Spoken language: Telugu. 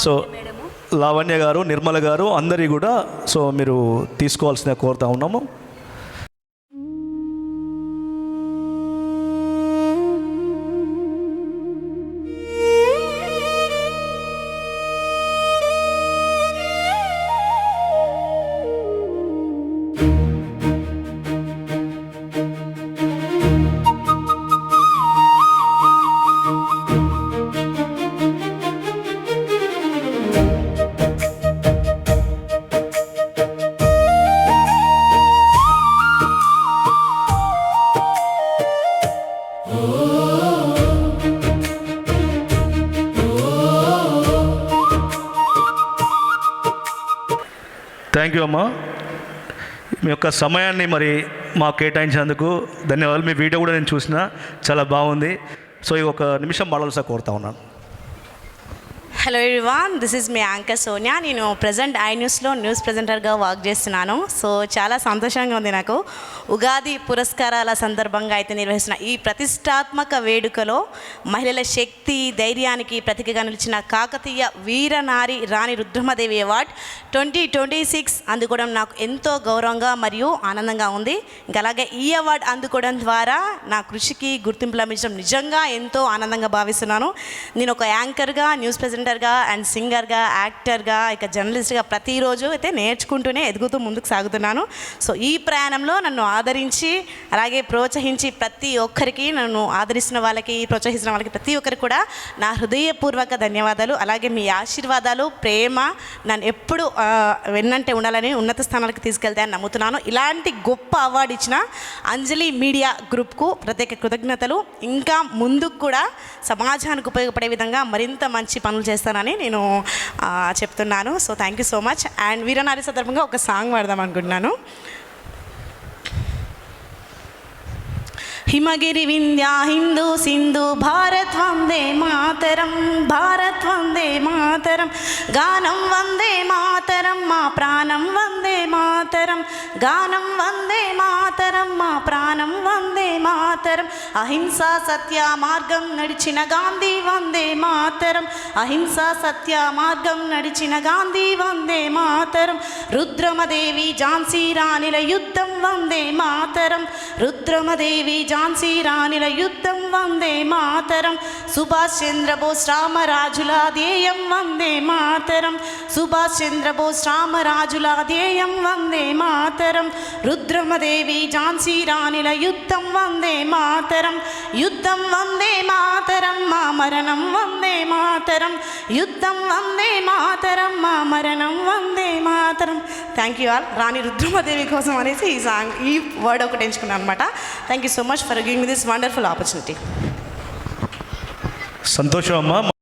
సో లావణ్య గారు, నిర్మల గారు అందరి కూడా సో మీరు తీసుకోవాల్సిన కోరుతా ఉన్నాము. థ్యాంక్ యూ అమ్మా, మీ యొక్క సమయాన్ని మరి మాకు కేటాయించినందుకు ధన్యవాదాలు. మీ వీడియో కూడా నేను చూసిన, చాలా బాగుంది. సో ఈ ఒక నిమిషం మాట్లాడాల్సి కోరుతా ఉన్నాను. Hello everyone, this is me anchor Sonia. నేను ప్రజెంట్ ఐ న్యూస్లో న్యూస్ ప్రెజెంటర్గా వర్క్ చేస్తున్నాను. సో చాలా సంతోషంగా ఉంది నాకు. ఉగాది పురస్కారాల సందర్భంగా అయితే నిర్వహిస్తున్న ఈ ప్రతిష్టాత్మక వేడుకలో మహిళల శక్తి, ధైర్యానికి ప్రతీకగా నిలిచిన కాకతీయ వీరనారి రాణి రుద్రమదేవి అవార్డ్ 2026 అందుకోవడం నాకు ఎంతో గౌరవంగా మరియు ఆనందంగా ఉంది. ఇంకా అలాగే ఈ అవార్డు అందుకోవడం ద్వారా నా కృషికి గుర్తింపు లభించడం నిజంగా ఎంతో ఆనందంగా భావిస్తున్నాను. నేను ఒక యాంకర్గా, న్యూస్ ప్రెజెంటర్గా అండ్ సింగర్గా, యాక్టర్గా, ఇక జర్నలిస్ట్గా ప్రతిరోజు అయితే నేర్చుకుంటూనే ఎదుగుతూ ముందుకు సాగుతున్నాను. సో ఈ ప్రయాణంలో నన్ను ఆదరించి అలాగే ప్రోత్సహించి ప్రతి ఒక్కరికి, నన్ను ఆదరిస్తున్న వాళ్ళకి, ప్రోత్సహిస్తున్న వాళ్ళకి ప్రతి ఒక్కరికి కూడా నా హృదయపూర్వక ధన్యవాదాలు. అలాగే మీ ఆశీర్వాదాలు, ప్రేమ నన్ను ఎప్పుడు వెన్నంటే ఉండాలని, ఉన్నత స్థానాలకు తీసుకెళ్తాయని నమ్ముతున్నాను. ఇలాంటి గొప్ప అవార్డు ఇచ్చిన అంజలి మీడియా గ్రూప్కు ప్రత్యేక కృతజ్ఞతలు. ఇంకా ముందుకు కూడా సమాజానికి ఉపయోగపడే విధంగా మరింత మంచి పనులు చేస్తానని నేను చెప్తున్నాను. So thank you so much. And వీరనారి సందర్భంగా ఒక సాంగ్ పాడదాం అనుకుంటున్నాను. హిమగిరి వింధ్య హిందూ సింధు భారత్ వందే మాతరం, భారత్ వందే మాతరం, గానం వందే మాతరం, మా ప్రాణం వందే మాతరం, గానం వందే మాతరం, మా ప్రాణం వందే మాతరం, అహింసా సత్య మార్గం నడిచిన గాంధీ వందే మాతరం, అహింసా సత్య మార్గం నడిచిన గాంధీ వందే మాతరం, రుద్రమదేవి ఝాన్సీ రాణిల యుద్ధం వందే మాతరం, రుద్రమదేవి ఝాన్సీ రాణిల యుద్ధం వందే మాతరం, సుభాష్ చంద్రబోస్ రామరాజుల ధ్యేయం వందే మాతరం, సుభాష్ చంద్రబోస్ రామరాజుల ధ్యేయం వందే మాతరం, రుద్రమదేవి ఝాన్సీ రాణిల యుద్ధం వందే మాతరం, యుద్ధం వందే మాతరం, మా మరణం వందే మాతరం, యుద్ధం వందే మాతరం, మా మరణం Vande Mataram. Thank you all. Rani Rudramadevi కోసం అనేసి ఈ సాంగ్, ఈ వర్డ్ ఒకటి ఎంచుకున్నాను అనమాట. Thank you so much for giving me this wonderful opportunity. సంతోషం అమ్మా.